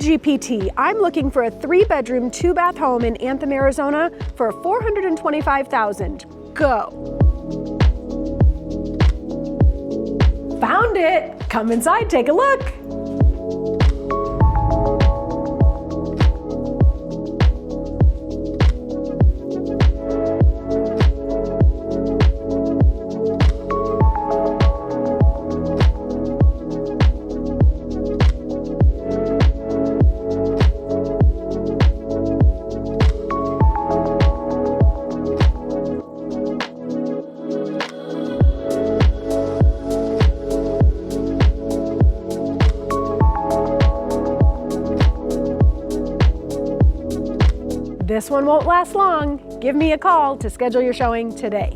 GPT. I'm looking for a 3-bedroom, 2-bath home in Anthem, Arizona for $425,000. Go. Found it. Come inside, take a look. This one won't last long. Give me a call to schedule your showing today.